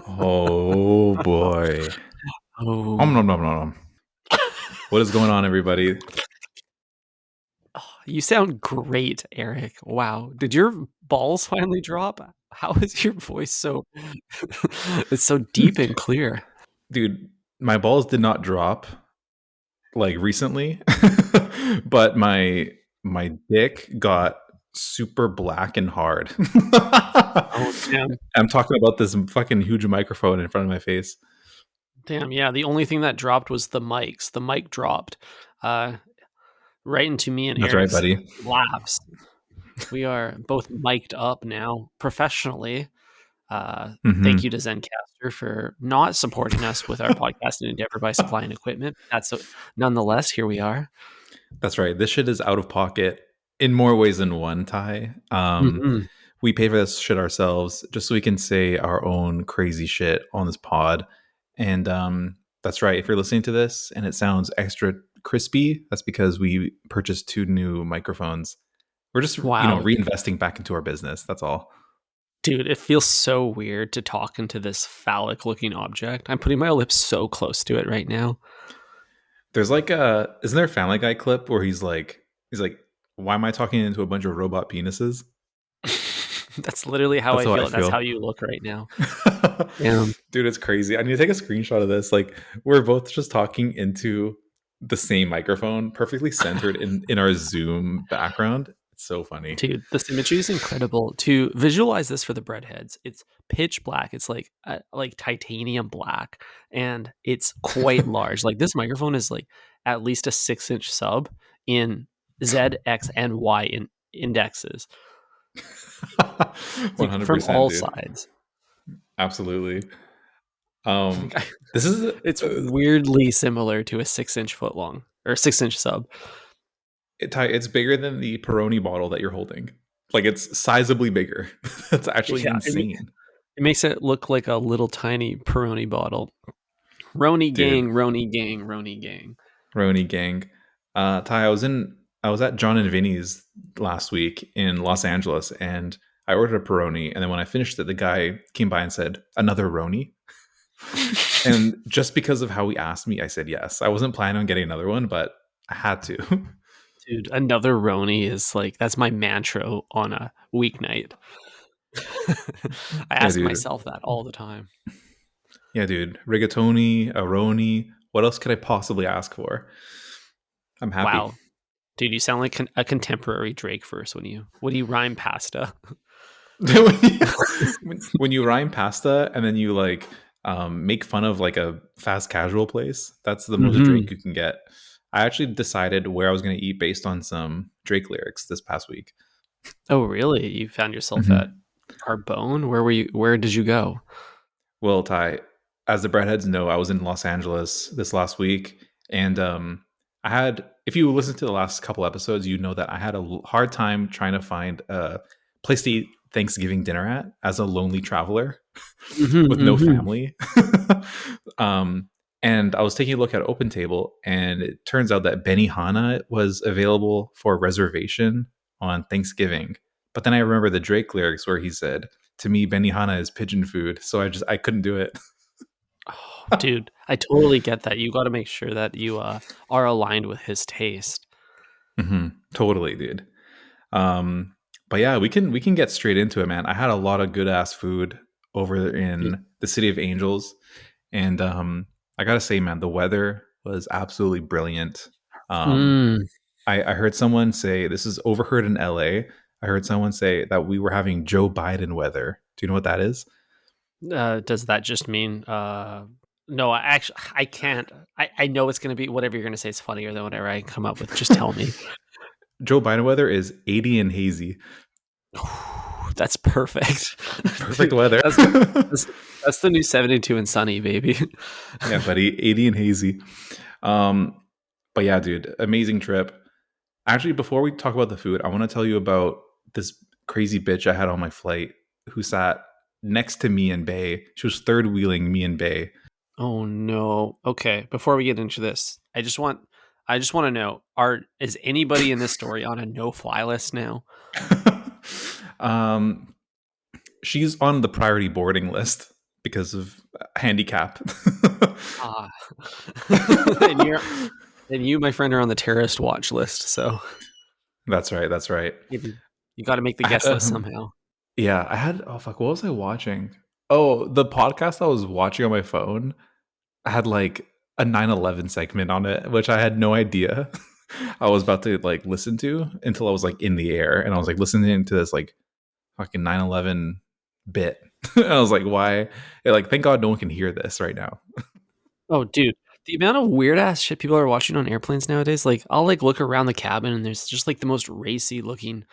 Oh boy. Nom, Oh, nom, nom. What is going on, everybody? you sound great, Eric. Wow. Did your balls finally drop? How is your voice so it's so deep and clear? Dude, my balls did not drop like recently, but my dick got super black and hard. Oh, damn. I'm talking about this fucking huge microphone in front of my face. Damn, yeah, the only thing that dropped was the mics. The mic dropped, uh, right into me and That's right, Eric's buddy. laps. We are both mic'd up now professionally. Thank you Hmm. to Zencaster for not supporting us with our podcasting endeavor by supplying equipment. Nonetheless, here we are. That's right. This shit is out of pocket in more ways than one, Ty. Mhm. We pay for this shit ourselves just so we can say our own crazy shit on this pod. And that's right. If you're listening to this and it sounds extra crispy, that's because we purchased 2 new microphones. We're just, Wow, reinvesting back into our business. That's all. dude, it feels so weird to talk into this phallic-looking object. I'm putting my lips so close to it right now. There's like isn't there a Family Guy clip where he's like, why am I talking into a bunch of robot penises? That's literally how That's I how I feel. That's feel. how you look right now. Damn, Dude, it's crazy. I need to take a screenshot of this. Like, we're both just talking into the same microphone, perfectly centered in our Zoom background. It's so funny. dude, this imagery is incredible. To visualize this for the breadheads, it's pitch black. It's like titanium black, and it's quite large. Like this microphone is like at least a 6-inch sub in Z, X, and Y indexes, like from 100%, all dude. sides. Absolutely. Like, This is it's weirdly similar to a 6-inch foot long or 6-inch sub. it's bigger than the Peroni bottle that you're holding. Like, it's sizably bigger. That's actually Yeah, insane, it makes it look like a little tiny Peroni bottle. Roni dude. gang, Roni gang, Roni gang. Roni gang. Ty, I was at John and Vinny's last week in Los Angeles, and I ordered a Peroni, and then when I finished it, the guy came by and said, "Another Roni." And just because of how he asked me, I said yes. I wasn't planning on getting another one, but I had to. Dude, another Roni is like that's my mantra on a weeknight. I Yeah, ask dude. myself that all the time. Yeah, dude. Rigatoni, a Roni. What else could I possibly ask for? I'm happy. Wow, dude, you sound like a contemporary Drake verse when you rhyme pasta. When you rhyme pasta and then you like make fun of like a fast casual place, that's the most Hmm. Drake you can get. I actually decided where I was going to eat based on some Drake lyrics this past week. Oh, really? You found yourself at Hmm. Carbone? Where were you? Where did you go? Well, Ty, as the breadheads know, I was in Los Angeles this last week, and I had. If you listen to the last couple episodes, you know that I had a hard time trying to find a place to eat Thanksgiving dinner at as a lonely traveler Hmm. with no Hmm. family. um, and I was taking a look at OpenTable, and it turns out that Benihana was available for reservation on Thanksgiving. But then I remember the Drake lyrics where he said, "To me, Benihana is pigeon food," so I couldn't do it. Oh, dude, I totally get that. You got to make sure that you are aligned with his taste. Totally, dude. Um, but yeah, we can get straight into it, man. I had a lot of good ass food over in the City of Angels, and I gotta say, man, the weather was absolutely brilliant. Um, Mm. I heard someone say this is overheard in LA. I heard someone say that we were having Joe Biden weather. Do you know what that is? Does that just mean no, I can't. I know it's gonna be whatever you're gonna say is funnier than whatever I come up with. Just tell me. Joe Biden weather is 80 and hazy. That's perfect. Perfect Dude, weather. that's that's the new 72 and sunny, baby. Yeah, buddy, 80 and hazy. Um, but yeah, dude, amazing trip. Actually, before we talk about the food, I want to tell you about this crazy bitch I had on my flight who sat next to me and Bay. She was third wheeling me and Bay. Oh no. Okay, before we get into this, I just want to know, is anybody in this story on a no-fly list now? um, she's on the priority boarding list. because of handicap. Ah, and you, my friend, are on the terrorist watch list. So That's right. That's right. you got to make the I had, guest list somehow. yeah, I had. Oh fuck, what was I watching? Oh, the podcast I was watching on my phone had like a 9/11 segment on it, which I had no idea I was about to like listen to until I was like in the air, and I was like listening to this like fucking 9/11 bit. I was like, why? Yeah, like, thank God no one can hear this right now. Oh, dude, the amount of weird ass shit people are watching on airplanes nowadays. Like, I'll like look around the cabin and there's just like the most racy looking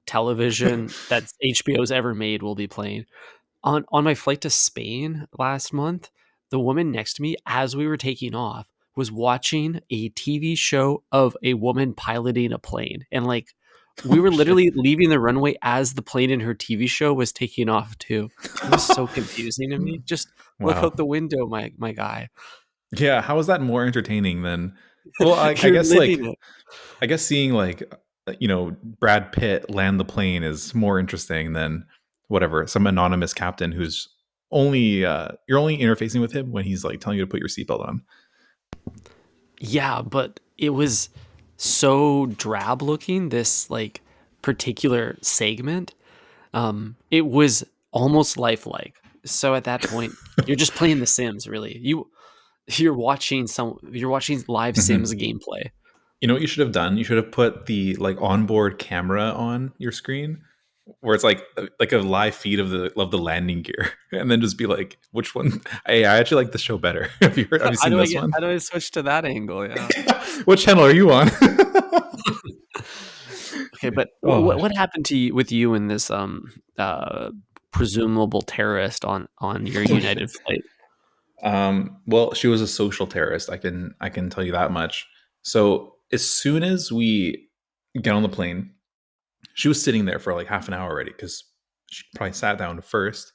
television that HBO's ever made will be playing. On my flight to Spain last month, the woman next to me, as we were taking off, was watching a TV show of a woman piloting a plane. And like we Oh were shit! literally leaving the runway as the plane in her TV show was taking off too. It was so confusing to me. Just look Wow. out the window, my guy. Yeah, how is that more entertaining than? Well, I You're guess living like it. seeing like Brad Pitt land the plane is more interesting than whatever some anonymous captain who's only you're only interfacing with him when he's like telling you to put your seatbelt on. Yeah, but it was so drab looking, this like particular segment. It was almost lifelike. So at that point, you're just playing The Sims, really. You're watching live Mhm. Sims gameplay. You know what you should have done? You should have put the like onboard camera on your screen where it's like a live feed of the landing gear, and then just be like, which one? Hey, I actually like the show better. Have you seen this one? How do I switch to that angle? Yeah. What channel are you on? Okay, but Oh, what happened to you with you and this uh presumable terrorist on your oh shit. United flight? Well, she was a social terrorist. I can tell you that much. So as soon as we get on the plane, she was sitting there for like half an hour already because she probably sat down first.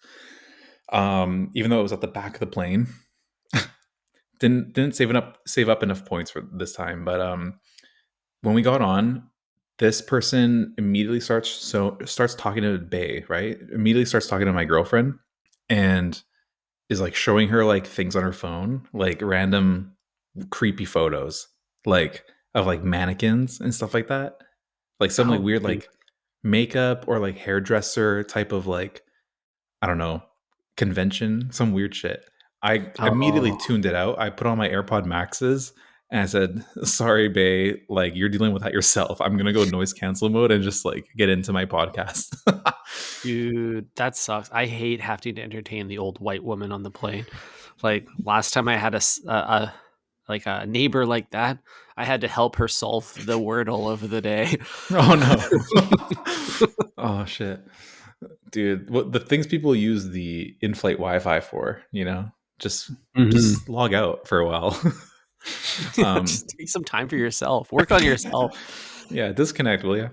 Even though it was at the back of the plane, didn't save up enough points for this time. But when we got on, this person immediately starts talking to Bay, right? Immediately starts talking to my girlfriend, and is like showing her like things on her phone, like random creepy photos, like of like mannequins and stuff like that. Like some like Oh, weird dude. like makeup or like hairdresser type of like, I don't know, convention, some weird shit. I immediately Oh, tuned it out. I put on my AirPod Maxes and I said, "Sorry, Bay, like you're dealing with that yourself. I'm gonna go noise cancel mode and just like get into my podcast." dude, that sucks. I hate having to entertain the old white woman on the plane. Like last time I had like a neighbor like that, I had to help her solve the Wordle of the day. Oh no. Oh shit. Dude, what the things people use the in-flight Wi-Fi for, just Mhm. just log out for a while. Yeah, um just take some time for yourself. Work on yourself. yeah, disconnect, will you?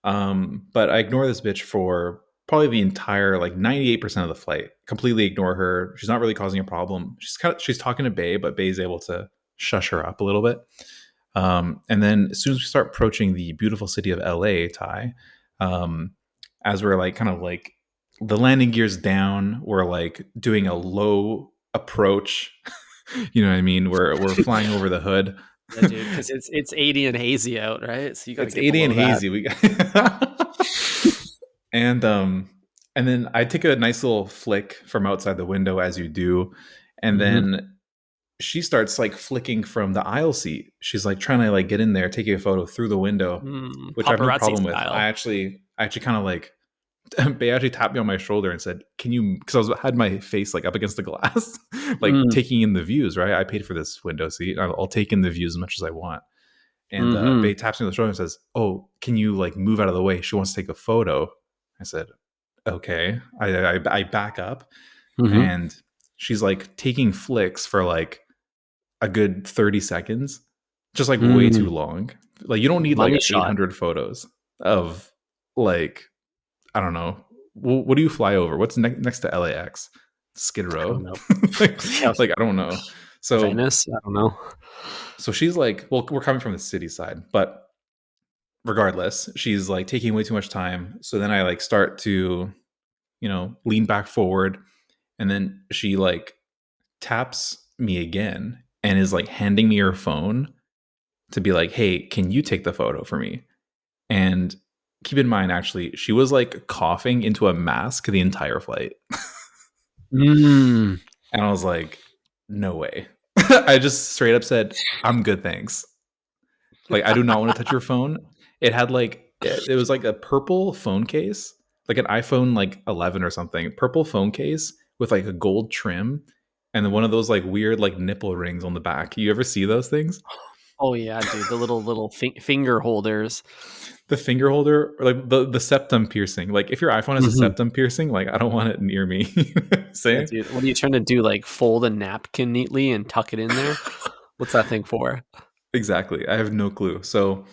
But I ignore this bitch for probably the entire like 98% of the flight. Completely ignore her. She's not really causing a problem. She's talking to Bay, but Bay's able to shush her up a little bit. And then as soon as we start approaching the beautiful city of LA, Ty, um, as we're like kind of like the landing gears down, we're like doing a low approach. You know what I mean? We're flying over the hood. Yeah, dude, because it's 80 and hazy out, right? So you got to It's get 80 and below that. hazy. We got and and then I take a nice little flick from outside the window as you do, and Mhm. then she starts like flicking from the aisle seat. She's like trying to like get in there, taking a photo through the window, which I have no Paparazzi problem with. I style. actually I actually kind of like they actually tapped me on my shoulder and said, "Can you?" Because had my face like up against the glass, like Mm, taking in the views. Right, I paid for this window seat. I'll take in the views as much as I want. And mhm. Bay taps me on the shoulder and says, "Oh, can you like move out of the way? She wants to take a photo." I said, "Okay." I back up, Mhm. and she's like taking flicks for like a good 30 seconds, just like way too Mm. long. Like you don't need like Money shot. 800 photos of like, I don't know. What do you fly over? What's next to LAX? Skid I don't Row. know. like, Yeah, like I don't know. So Venice? I don't know. so she's like, well, we're coming from the city side, but regardless, she's like taking way too much time. So then I like start to, lean back forward, And then she like taps me again and is like handing me her phone to be like, hey, can you take the photo for me? And keep in mind, actually, she was like coughing into a mask the entire flight. Mm. And I was like, no way. I just straight up said, I'm good, thanks. Like, I do not want to touch your phone. It had like, it was like a purple phone case, like an iPhone like 11 or something, purple phone case with like a gold trim and then one of those like weird like nipple rings on the back. You ever see those things? Oh yeah, dude, the little finger holders. The finger holder, or like the septum piercing. Like if your iPhone has a Mhm. septum piercing, like I don't want it near me. Yeah, Say dude. What are you trying to do? Like fold a napkin neatly and tuck it in there? What's that thing for? exactly. I have no clue. So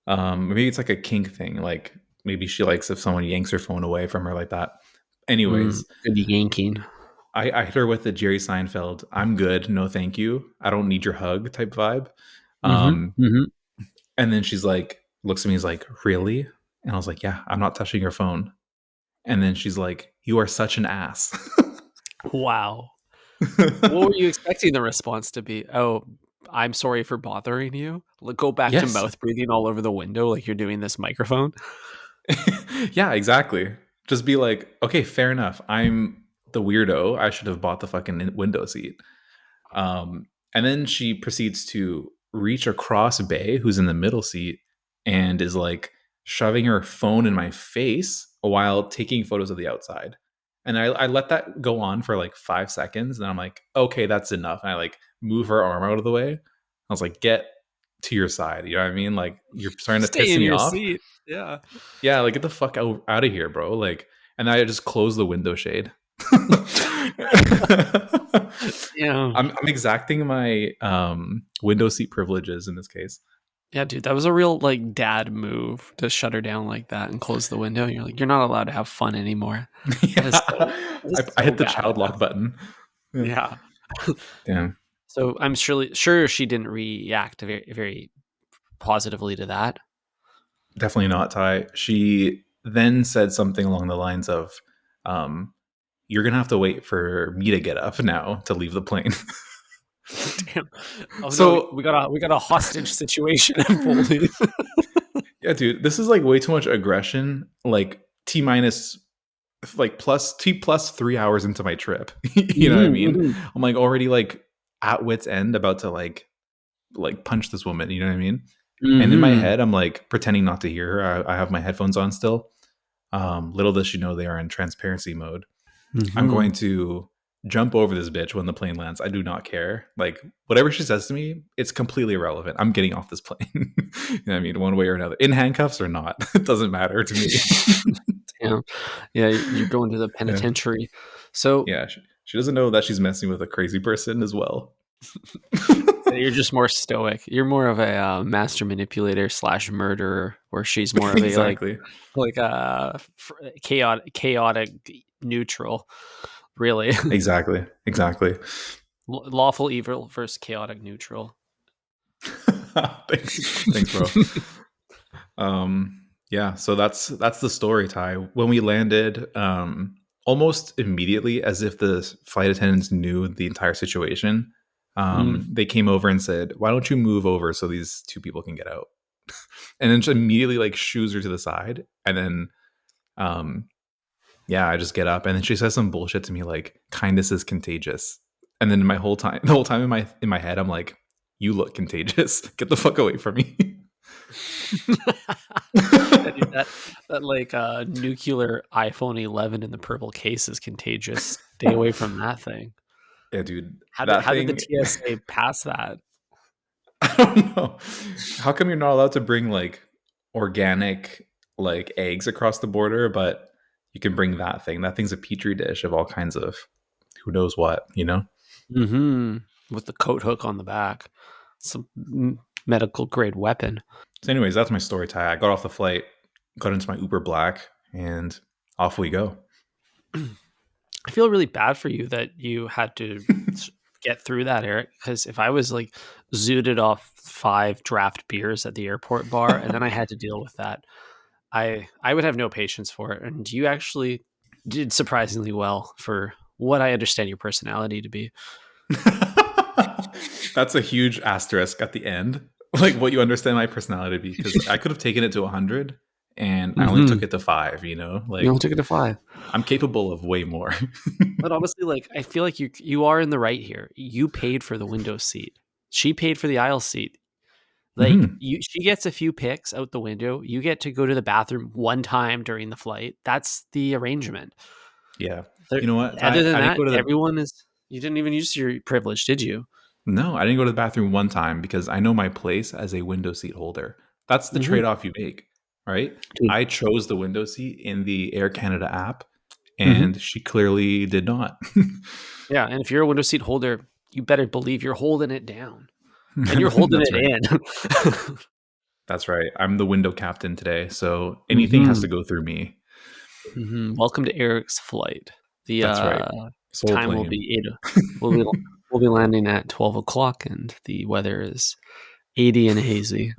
maybe it's like a kink thing. Like maybe she likes if someone yanks her phone away from her like that. Anyways, Good yanking. I hit her with the Jerry Seinfeld, I'm good, no thank you. I don't need your hug type vibe. Mhm, Um, mhm. and then she's like, looks at me, is like, really? And I was like, yeah, I'm not touching your phone. And then she's like, you are such an ass. Wow. What were you expecting the response to be? "Oh, I'm sorry for bothering you." Like, go back to yes. mouth breathing all over the window like you're doing this microphone? yeah, exactly. Just be like, okay, fair enough. I'm the weirdo. I should have bought the fucking window seat. And then she proceeds to reach across Bay, who's in the middle seat, and is like shoving her phone in my face while taking photos of the outside. And I let that go on for like 5 seconds. And I'm like, okay, that's enough. And I like move her arm out of the way. I was like, get to your side. You know what I mean? Like, you're starting to Stay piss in me your off. seat. Yeah. Yeah, like, get the fuck out of here, bro. Like, and I just close the window shade. Yeah. I'm exacting my window seat privileges in this case. Yeah, dude, that was a real, like, dad move to shut her down like that and close the window. You're like, "You're not allowed to have fun anymore." yeah, That is I so hit the badass. child lock button. Yeah. Yeah. Damn, So, I'm sure she didn't react very positively to that. definitely not Ty. She then said something along the lines of, um, "You're gonna have to wait for me to get up now to leave the plane." Damn. Oh, no, so we got a hostage situation unfolding. yeah, dude, this is like way too much aggression. Like T minus like plus T plus 3 hours into my trip. you know what I Mhm, mean? mhm. I'm like already like at wit's end about to like punch this woman, you know what I mean? And in my Mhm. head, I'm like pretending not to hear her. I have my headphones on still. Little does she know they are in transparency mode. I'm Mhm. going to jump over this bitch when the plane lands. I do not care. Like whatever she says to me, it's completely irrelevant. I'm getting off this plane. you know what I mean? One way or another. In handcuffs or not. it doesn't matter to me. Damn. Yeah, you're going to the yeah. penitentiary. So, Yeah. She doesn't know that she's messing with a crazy person as well. you're just more stoic. You're more of a, master manipulator slash murderer, where she's more of a, exactly. like a chaotic neutral, really. Exactly. Exactly. Lawful evil versus chaotic neutral. thanks. Thanks, bro. Yeah, so that's the story, Ty. When we landed, almost immediately, as if the flight attendants knew the entire situation, Mm. they came over and said, "Why don't you move over so these two people can get out?" And then she immediately like shoos her to the side, and then um, yeah, I just get up, and then she says some bullshit to me like, "Kindness is contagious," and then the whole time in my head, I'm like, "You look contagious. Get the fuck away from me." Yeah, dude, that like nuclear iPhone 11 in the purple case is contagious. Stay away from that thing. yeah, dude, How did that how did the thing. TSA pass that? I don't know. How come you're not allowed to bring like organic like eggs across the border, but you can bring that thing? That thing's a petri dish of all kinds of who knows what, you know? Mhm. With the coat hook on the back. Some medical grade weapon. So, anyways, that's my story, Ty. I got off the flight, got into my Uber Black, and off we go. I feel really bad for you that you had to get through that, Eric, because if I was like zooted off 5 draft beers at the airport bar and then I had to deal with that, I would have no patience for it. And you actually did surprisingly well for what I understand your personality to be. That's a huge asterisk at the end. Like what you understand my personality to be, because I could have taken it to 100 and I only took Mm-hmm. it to 5, you know? You Like only took it to 5. I'm capable of way more. But honestly, like I feel like you are in the right here. You paid for the window seat. She paid for the aisle seat. Like Mhm. she gets a few picks out the window. You get to go to the bathroom one time during the flight. That's the arrangement. Yeah. There, You know what, other Ty? than I didn't that, go to the everyone is. You didn't even use your privilege, did you? No, I didn't go to the bathroom one time because I know my place as a window seat holder. That's the Mm-hmm. trade-off you make, right? Dude. I chose the window seat in the Air Canada app, Mm-hmm. and she clearly did not. Yeah, and if you're a window seat holder, you better believe you're holding it down, and you're holding That's it right. in. That's right. I'm the window captain today, so anything has Mm-hmm. to go through me. Mm-hmm. Welcome to Eric's flight. The That's right. Soul time will plane. be 8. We'll be we'll be landing at 12 o'clock, and the weather is 80 and hazy.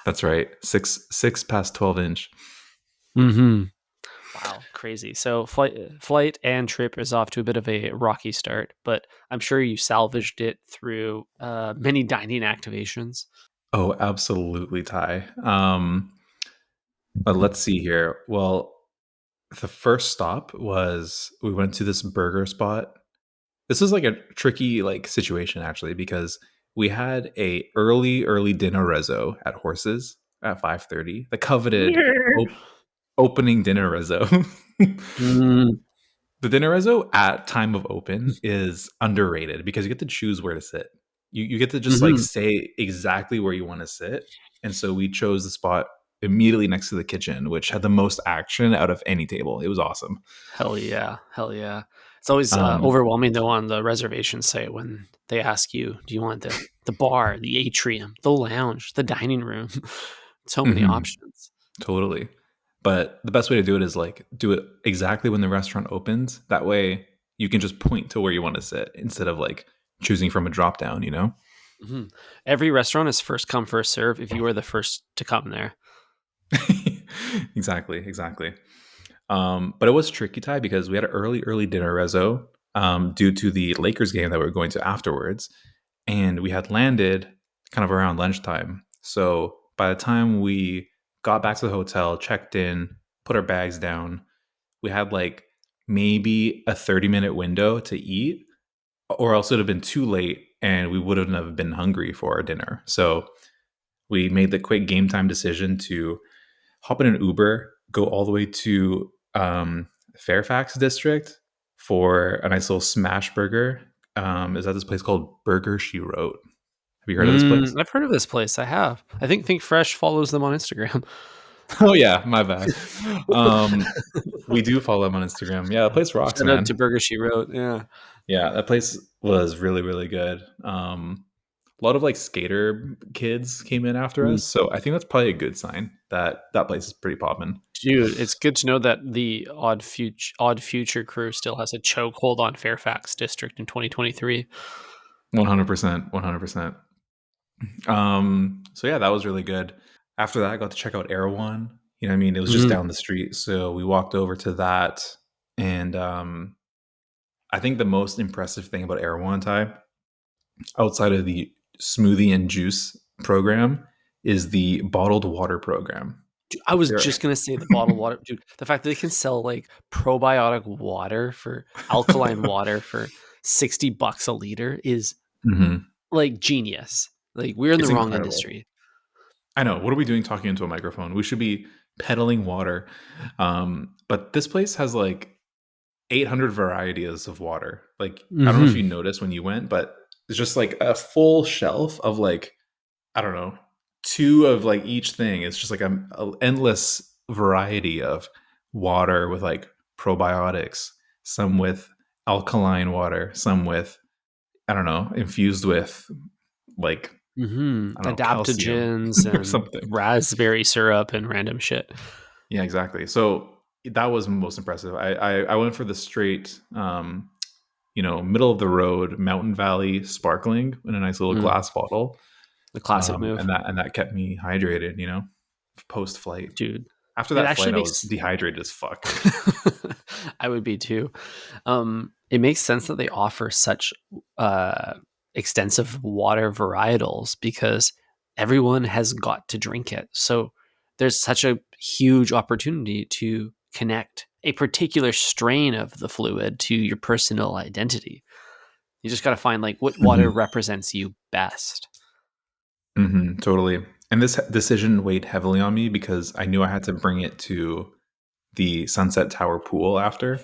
That's right. Six past 12 inch. Mm-hmm. Wow, crazy. So flight and trip is off to a bit of a rocky start, but I'm sure you salvaged it through many dining activations. Oh, absolutely, Ty. But let's see here. Well, the first stop was we went to this burger spot. This is like a tricky like situation actually because we had a early dinner rezo at Horses at 5:30. The coveted opening dinner rezo. Mm, The dinner rezo at time of open is underrated because you get to choose where to sit. You get to just like mhm. say exactly where you want to sit. And so we chose the spot immediately next to the kitchen, which had the most action out of any table. It was awesome. Hell yeah, hell yeah. It's always Um, overwhelming though on the reservation site when they ask you, "Do you want the bar, the atrium, the lounge, the dining room?" So many mhm, options. totally. But the best way to do it is like do it exactly when the restaurant opens. That way you can just point to where you want to sit instead of like choosing from a drop down, you know? Mhm. Every restaurant is first come first serve. If you are the first to come there. Exactly. But it was tricky, Ty, because we had an early dinner rezo due to the Lakers game that we were going to afterwards. And we had landed kind of around lunchtime. So by the time we got back to the hotel, checked in, put our bags down, we had like maybe a 30-minute window to eat, or else it would have been too late and we wouldn't have been hungry for our dinner. So we made the quick game time decision to hop in an Uber, go all the way to Fairfax district for a nice little smash burger. Is at this place called Burger She Wrote. Have you heard of this place? I've heard of this place. I have. I think Fresh follows them on Instagram. Oh yeah, my bad. We do follow them on Instagram. Yeah, the place rocks, Shout out to man. Burger She Wrote. Yeah. Yeah, that place was really good. A lot of like skater kids came in after Mm. us, so I think that's probably a good sign that that place is pretty popping. Dude, it's good to know that the Odd Future crew still has a chokehold on Fairfax District in 2023. 100%, 100%. So yeah, that was really good. After that, I got to check out Erewhon. You know what I mean? It was just Mhm. down the street. So we walked over to that. And I think the most impressive thing about Erewhon, Ty, outside of the smoothie and juice program, is the bottled water program. Dude, I was There. just gonna say the bottled water, dude. The fact that they can sell like probiotic water for alkaline water for $60 a liter is Mhm. like genius. Like we're in the It's wrong incredible. industry. I know. What are we doing talking into a microphone? We should be peddling water. But this place has like 800 varieties of water. Like, I don't know if you Hmm. noticed when you went, but it's just like a full shelf of like, I don't know, two of like each thing. It's just like a endless variety of water with like probiotics, some with alkaline water, some with, I don't know, infused with like, I don't know, calcium Adaptogens or and something. raspberry syrup and random shit. Yeah, exactly. So that was most impressive. I went for the straight middle of the road Mountain Valley sparkling in a nice little Mm, glass bottle, the classic and move, that kept me hydrated. Post flight. dude. After It that actually flight, I was makes dehydrated as fuck. I would be too. It makes sense that they offer such uh, extensive water varietals because everyone has got to drink it. So there's such a huge opportunity to connect a particular strain of the fluid to your personal identity. You just got to find like what water Mhm. represents you best. Totally. And this decision weighed heavily on me because I knew I had to bring it to the Sunset Tower pool after,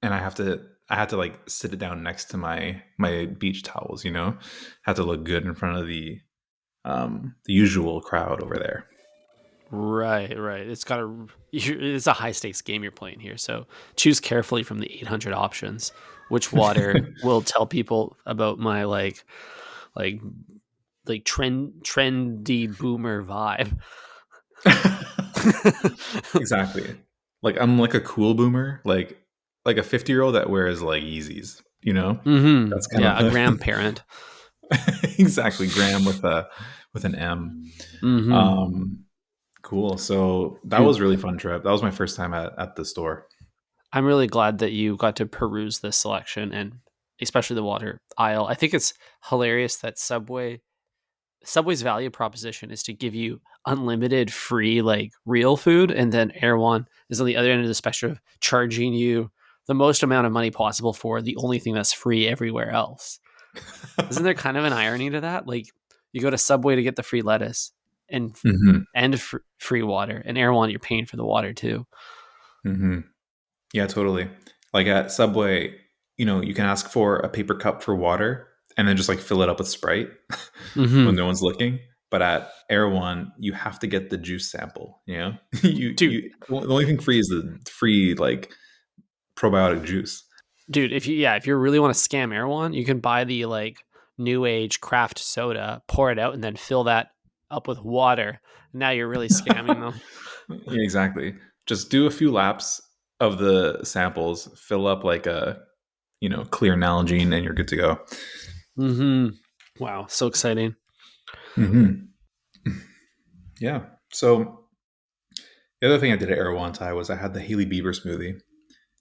and I had to like sit it down next to my beach towels, you know? Had to look good in front of the usual crowd over there. Right, right. It's a high stakes game you're playing here. So choose carefully from the 800 options. Which water will tell people about my like trendy boomer vibe. Exactly. Like I'm like a cool boomer, like a 50-year-old that wears like Yeezys, you know? That's kind of Yeah, a the grandparent. exactly Graham with an M. Mm-hmm. Um, cool. So that Dude, was a really fun trip. That was my first time at the store. I'm really glad that you got to peruse this selection and especially the water aisle. I think it's hilarious that Subway's value proposition is to give you unlimited free like real food, and then Air One is on the other end of the spectrum, charging you the most amount of money possible for the only thing that's free everywhere else. Isn't there kind of an irony to that? Like you go to Subway to get the free lettuce and hmm free water, and Air One you're paying for the water too. hmm Yeah, totally. Like at Subway, you know, you can ask for a paper cup for water and then just like fill it up with Sprite when Mm-hmm. no one's looking. But at Air One, you have to get the juice sample. You know, you Dude, the only thing free is the free like probiotic juice. dude, if you really want to scam Air One, you can buy the like new age craft soda, pour it out, and then fill that up with water. Now you're really scamming them. Yeah, exactly. Just do a few laps of the samples, fill up like a clear Nalgene, and you're good to go. Mm-hmm. Wow, so exciting. hmm Yeah. So the other thing I did at Erewhon was I had the Haley Bieber smoothie,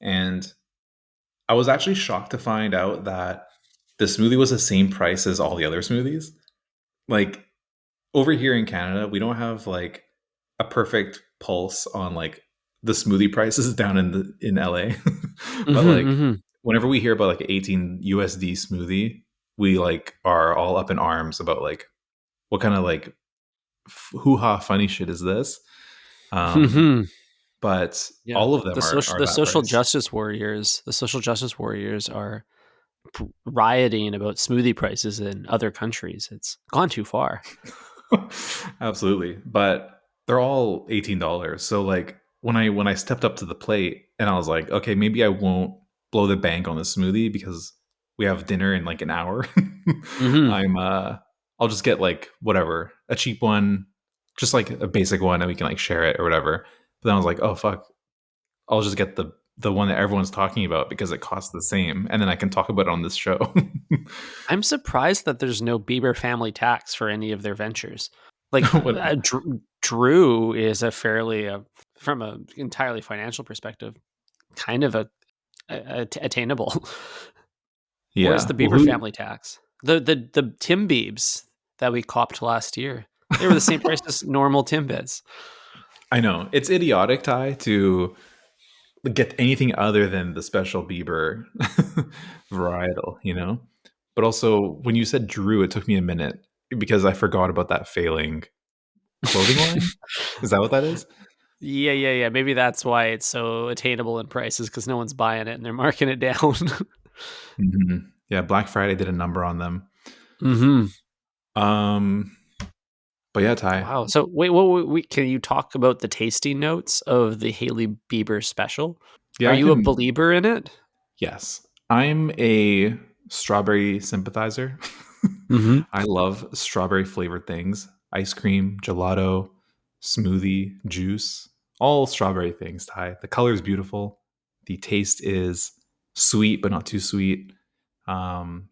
and I was actually shocked to find out that the smoothie was the same price as all the other smoothies. Like over here in Canada, we don't have like a perfect pulse on like the smoothie prices down in LA. But Mm-hmm, like mm-hmm. whenever we hear about like 18 USD smoothie, we like are all up in arms about like what kind of like hoo-ha funny shit is this? Um Mm-hmm. but Yeah. all of them are The that price. social justice warriors are rioting about smoothie prices in other countries. It's gone too far. Absolutely. But they're all $18. So like when I stepped up to the plate and I was like, okay, maybe I won't blow the bank on the smoothie because we have dinner in like an hour. Mm-hmm. I'm I'll just get like whatever, a cheap one, just like a basic one and we can like share it or whatever. But then I was like, oh fuck, I'll just get the one that everyone's talking about because it costs the same and then I can talk about it on this show. I'm surprised that there's no Bieber family tax for any of their ventures. Like What- Drew is a fairly, from an entirely financial perspective, kind of attainable. Where's yeah. the Well, Bieber who family tax? The Tim Biebs that we copped last year, they were the same price as normal Timbits. I know it's idiotic, Ty, to get anything other than the special Bieber varietal, you know. But also, when you said Drew, it took me a minute because I forgot about that failing clothing line. Is that what that is? Yeah. Maybe that's why it's so attainable in prices because no one's buying it and they're marking it down. Yeah, Black Friday did a number on them. hmm Um, but yeah, Ty. Wow. So wait, can you talk about the tasting notes of the Haley Bieber special? Yeah, Are I you a can. believer in it? Yes, I'm a strawberry sympathizer. hmm I love strawberry flavored things: ice cream, gelato, smoothie, juice, all strawberry things. Ty, the color is beautiful. The taste is sweet, but not too sweet. Um,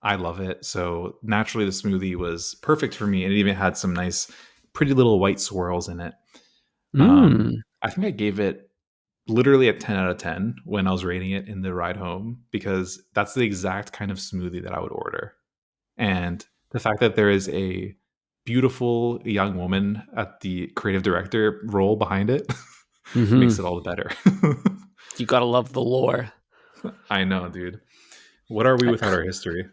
I love it. So naturally, the smoothie was perfect for me, and it even had some nice, pretty little white swirls in it. Mm. I think I gave it literally at 10 out of 10 when I was rating it in the ride home, because that's the exact kind of smoothie that I would order. And the fact that there is a beautiful young woman at the creative director role behind it makes Mm-hmm. it all the better. You gotta love the lore. I know, dude. What are we without our history?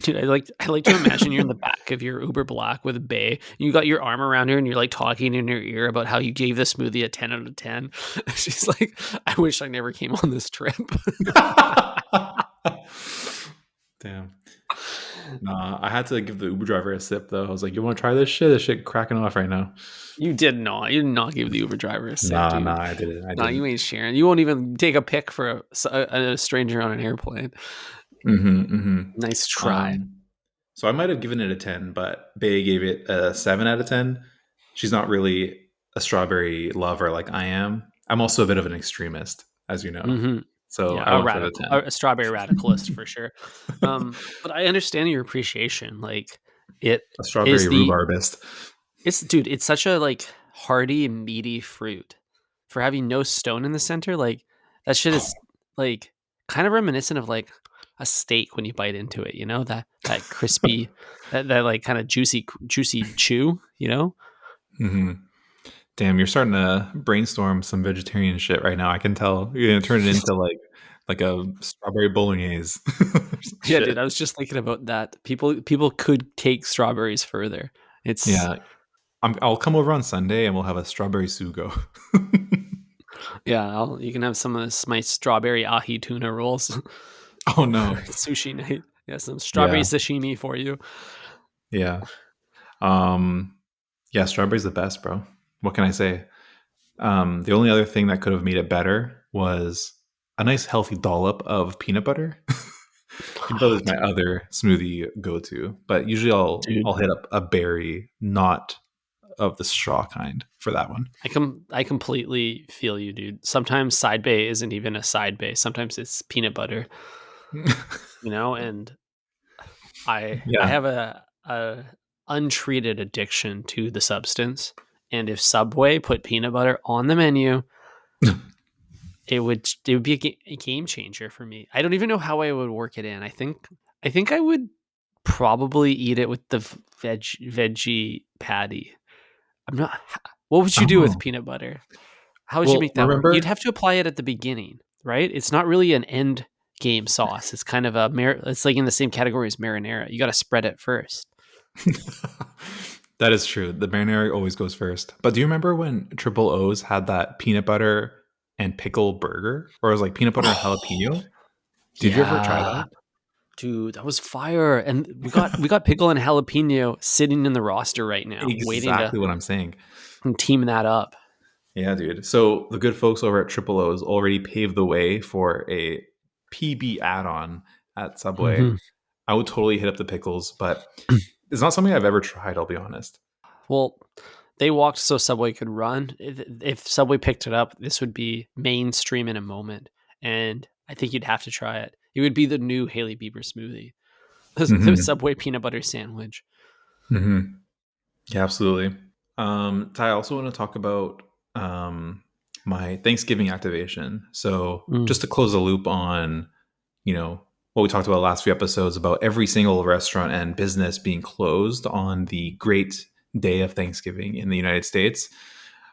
Dude, I like to imagine you're in the back of your Uber Black with Bay. You got your arm around her and you're like talking in her ear about how you gave the smoothie a 10 out of 10. She's like, I wish I never came on this trip. Damn. Nah, I had to give the Uber driver a sip though. I was like, "You want to try this shit? This shit cracking off right now." You did not. You did not give the Uber driver a sip, Nah, dude. nah, I didn't. I No, you didn't. ain't sharing. You won't even take a pic for a stranger on an airplane. Mm-hmm, mm-hmm. Nice try. Um, so I might have given it a 10, but Bay gave it a 7 out of 10. She's not really a strawberry lover like I am. I'm also a bit of an extremist, as you know. Hmm. So Yeah, I a went for the radical, 10. a strawberry radicalist for sure. But I understand your appreciation. Like it A strawberry is the rhubarbist. it's dude. It's such a like hearty, meaty fruit for having no stone in the center. Like that shit is like kind of reminiscent of like a steak when you bite into it. You know that crispy, that like kind of juicy chew. You know. Hmm. Damn, you're starting to brainstorm some vegetarian shit right now. I can tell you're gonna turn it into like a strawberry bolognese. Yeah, dude, Shit. I was just thinking about that. People could take strawberries further. It's Yeah, I'll come over on Sunday and we'll have a strawberry sugo. yeah, you can have some of this my strawberry ahi tuna rolls. Oh no. Sushi night. Yeah, some strawberry Yeah, sashimi for you. yeah. Um, yeah, strawberry's the best, bro. What can I say? The only other thing that could have made it better was a nice healthy dollop of peanut butter. Peanut butter is my other smoothie go-to, but usually I'll Dude, hit up a berry, not of the straw kind, for that one. I completely feel you, dude. Sometimes side bay isn't even a side bay. Sometimes it's peanut butter, and I Yeah. have a untreated addiction to the substance. And if Subway put peanut butter on the menu, it would be a game changer for me. I don't even know how I would work it in. I think I would probably eat it with the veggie patty. I'm not. What would you do with Oh, peanut butter? How would you well, make that work? You'd remember? have to apply it at the beginning, right? It's not really an end game sauce. It's kind of it's like in the same category as marinara. You got to spread it first. That is true. The marinara always goes first. But do you remember when Triple O's had that peanut butter and pickle burger? Or it was like peanut butter and Oh, jalapeno? Did you ever try yeah. that? Dude, that was fire. And we got pickle and jalapeno sitting in the roster right now, waiting to Exactly what I'm saying. team that up. Yeah, dude. So the good folks over at Triple O's already paved the way for a PB add-on at Subway. Mhm. I would totally hit up the pickles, but it's not something I've ever tried, I'll be honest. Well, they walked so Subway could run. If Subway picked it up, this would be mainstream in a moment. And I think you'd have to try it. It would be the new Haley Bieber smoothie, the Hmm. Subway peanut butter sandwich. Hmm. Yeah, absolutely. Ty, I also want to talk about my Thanksgiving activation. So Mm. just to close the loop on, what we talked about last few episodes about every single restaurant and business being closed on the great day of Thanksgiving in the United States.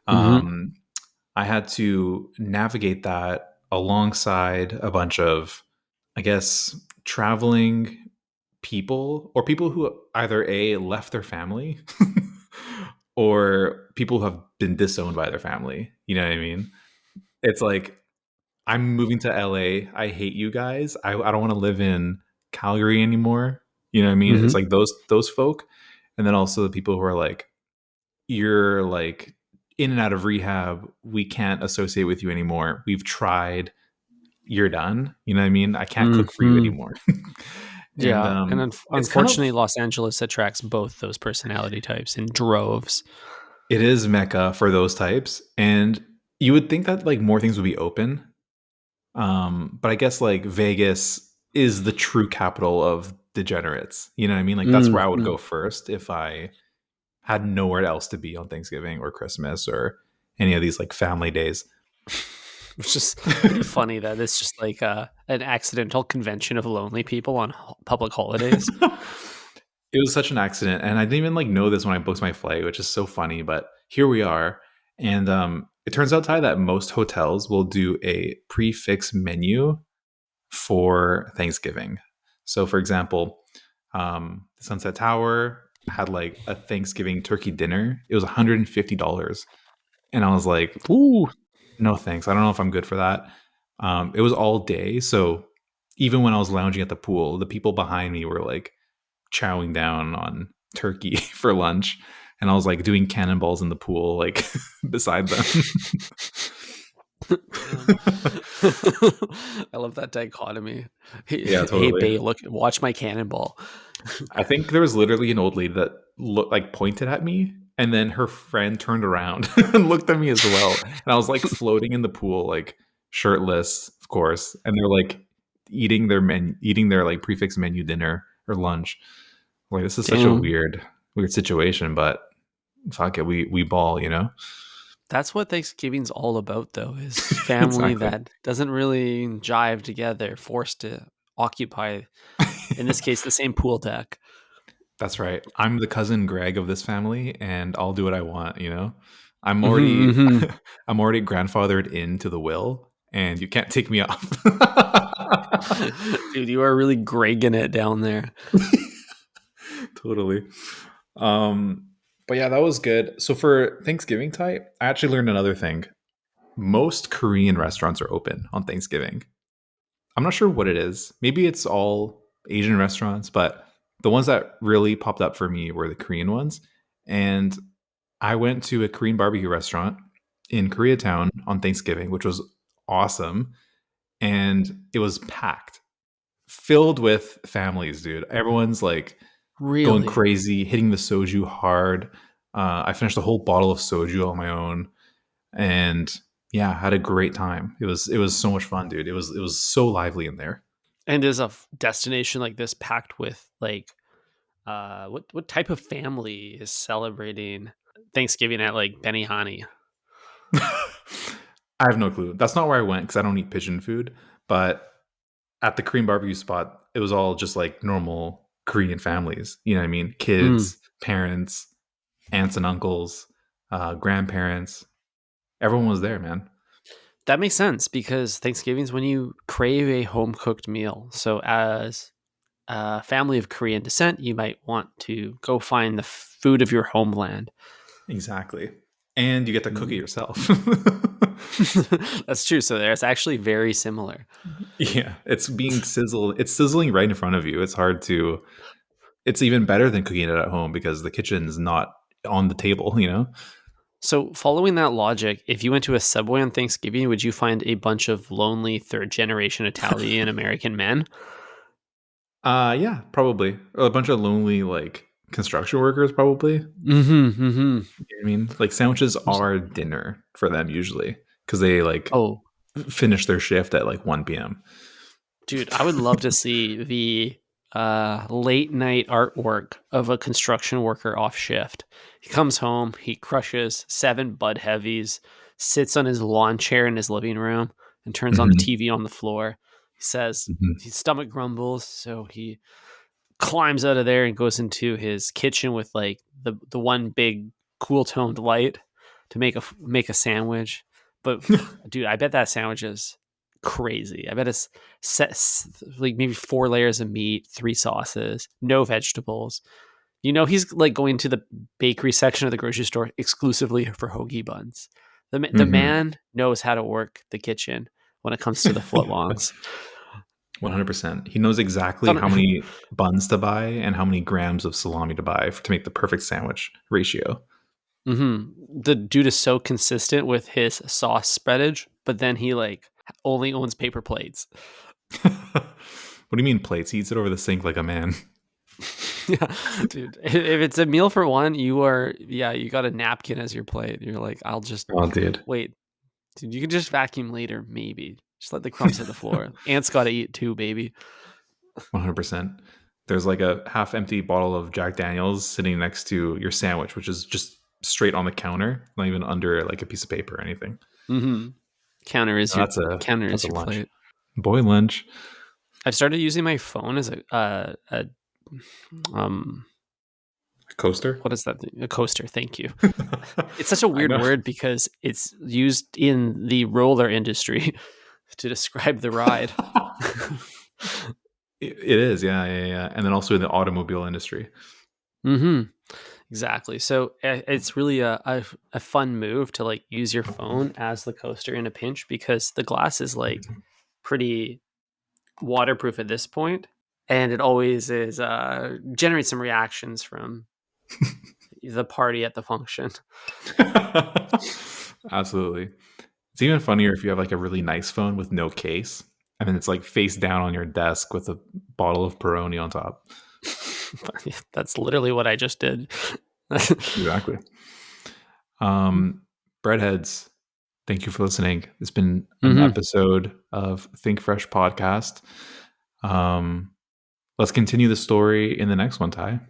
Hmm. Um, I had to navigate that alongside a bunch of, I guess, traveling people or people who either A, left their family or people who have been disowned by their family. You know what I mean? It's like, I'm moving to LA. I hate you guys. I don't want to live in Calgary anymore. You know what I mean? Hmm. It's like those folk. And then also the people who are like, you're like in and out of rehab. We can't associate with you anymore. We've tried. You're done. You know what I mean? I can't cook for you Hmm. anymore. And Yeah. And it's kind of, unfortunately, Los Angeles attracts both those personality types in droves. it is mecca for those types. And you would think that like more things would be open. But I guess like Vegas is the true capital of degenerates. You know what I mean? Like that's where I would Hmm. go first if I had nowhere else to be on Thanksgiving or Christmas or any of these like family days. which is pretty funny that it's just like an accidental convention of lonely people on public holidays. It was such an accident, and I didn't even like know this when I booked my flight, which is so funny. But here we are, and it turns out, Ty, that most hotels will do a prefix menu for Thanksgiving. So, for example, the Sunset Tower had like a Thanksgiving turkey dinner. It was $150, and I was like, Ooh, no thanks. I don't know if I'm good for that. It was all day, so even when I was lounging at the pool, the people behind me were like chowing down on turkey for lunch, and I was like doing cannonballs in the pool, like beside them. damn. I love that dichotomy. Yeah, Hey, totally. babe, look, watch my cannonball. I think there was literally an old lady that like pointed at me, and then her friend turned around and looked at me as well. And I was like floating in the pool, like shirtless, of course. And they're like eating their like prefix menu dinner or lunch. Like this is such a Damn. weird situation, but fuck it, we ball, you know. That's what Thanksgiving's all about, though, is family Exactly. that doesn't really jive together, forced to occupy, in this case, the same pool deck. That's right. I'm the cousin Greg of this family, and I'll do what I want. You know, I'm Hmm, already hmm. I'm already grandfathered into the will, and you can't take me off. Dude, you are really Gregging it down there. Totally. Um, but yeah, that was good. So for Thanksgiving type, I actually learned another thing. Most Korean restaurants are open on Thanksgiving. I'm not sure what it is. Maybe it's all Asian restaurants, but the ones that really popped up for me were the Korean ones. And I went to a Korean barbecue restaurant in Koreatown on Thanksgiving, which was awesome. And it was packed, filled with families, dude. Everyone's like going Really? crazy, hitting the soju hard. I finished a whole bottle of soju on my own, and yeah, had a great time. It was so much fun, dude. It was so lively in there. And is a destination like this packed with like what type of family is celebrating Thanksgiving at like Benihana? I have no clue. That's not where I went because I don't eat pigeon food. But at the Korean barbecue spot, it was all just like normal Korean families. You know what I mean? Mm, Kids, parents, aunts and uncles, grandparents. Everyone was there, man. that makes sense because Thanksgiving's when you crave a home cooked meal. So as a family of Korean descent, you might want to go find the food of your homeland. Exactly. And you get to cook it Mm. yourself. That's true. So there's actually very similar. Yeah, it's being sizzled. It's sizzling right in front of you. It's hard to. It's even better than cooking it at home because the kitchen's not on the table. You know. So, following that logic, if you went to a Subway on Thanksgiving, would you find a bunch of lonely third generation Italian American men? Yeah, probably a bunch of lonely like construction workers. Probably. You know Mm-hmm. Mm-hmm. what I mean, like sandwiches are dinner for them usually because they like Oh, finish their shift at like 1 p.m. dude, I would love to see the late night artwork of a construction worker off shift. He comes home, he crushes 7 Bud Heavies, sits on his lawn chair in his living room, and turns on the Hmm. TV on the floor. He says Hmm. his stomach grumbles, so he climbs out of there and goes into his kitchen with like the one big cool toned light to make a sandwich. But dude, I bet that sandwich is crazy. I bet it's like maybe 4 layers of meat, 3 sauces, no vegetables. You know, he's like going to the bakery section of the grocery store exclusively for hoagie buns. The Hmm. man knows how to work the kitchen when it comes to the footlongs. 100%. He knows exactly how many buns to buy and how many grams of salami to buy to make the perfect sandwich ratio. The dude is so consistent with his sauce spreadage, but then he like only owns paper plates. What do you mean plates? He eats it over the sink like a man. Yeah, dude. If it's a meal for one, you got a napkin as your plate. You're like, I'll just Oh, dude. wait. Dude, you can just vacuum later, maybe. Just let the crumbs hit the floor. Ants got to eat too, baby. 100%. There's like a half empty bottle of Jack Daniels sitting next to your sandwich, which is just straight on the counter, not even under like a piece of paper or anything. Hmm. Counter is That's a your lunch. plate. Boy lunch. I've started using my phone as a Coaster. what is that thing? A coaster. Thank you. It's such a I weird know. word because it's used in the roller industry to describe the ride. It is, yeah. And then also in the automobile industry. Mm-hmm. Exactly. So it's really a fun move to like use your phone as the coaster in a pinch because the glass is like pretty waterproof at this point, and it always is generates some reactions from the party at the function. Absolutely. It's even funnier if you have like a really nice phone with no case, and then it's like face down on your desk with a bottle of Peroni on top. That's literally what I just did. Exactly. Breadheads, thank you for listening. It's been an Mm-hmm. episode of Think Fresh podcast. Let's continue the story in the next one, Ty.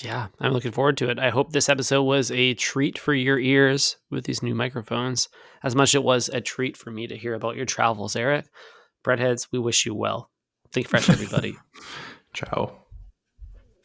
Yeah, I'm looking forward to it. I hope this episode was a treat for your ears with these new microphones, as much as it was a treat for me to hear about your travels, Eric. Breadheads, we wish you well. Think fresh, everybody. Ciao.